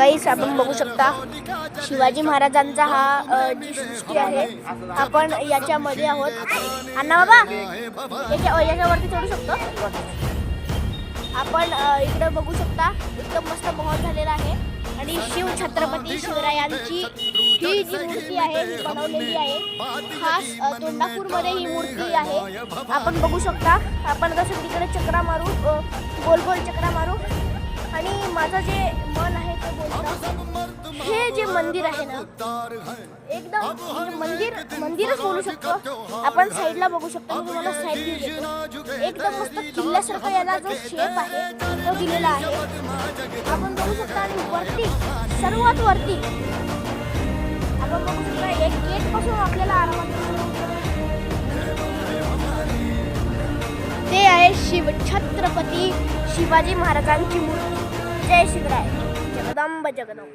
गाईस आपण बघू शकता शिवाजी महाराजांचा हा जी सृष्टी आहे आपण याच्यामध्ये आहोत। अण्णा बाबा याच्यावरती चढू शकतो आपण। इकडे बघू शकता एकदम मस्त माहोल झालेला आहे आणि शिव छत्रपती शिवरायांची ही जी मूर्ती आहे ही बनवलेली आहे खास तोंडापूरमध्ये ही मूर्ती आहे। आपण बघू शकता आपण आता सगळीकडे चक्रा मारू गोल गोल चक्रा मारू आणि माझं जे मन आहे ते बोलतं हे जे मंदिर आहे ना एकदम मंदिरच बोलू शकतो आपण। साईडला बघू शकतो मी तुम्हाला साईड व्ह्यू देतो एकदम मस्त किल्ल्यासारखा याला जो शेप आहे तो दिलेला आहे आपण बघू शकता। आणि वरती सर्वात वरती आपण बघू शकता एक गेट पासून आपल्याला आरामात ते आहे शिव छत्रपती शिवाजी महाराजांची मूर्ती। जय शिवराय जगदंब जगदंब।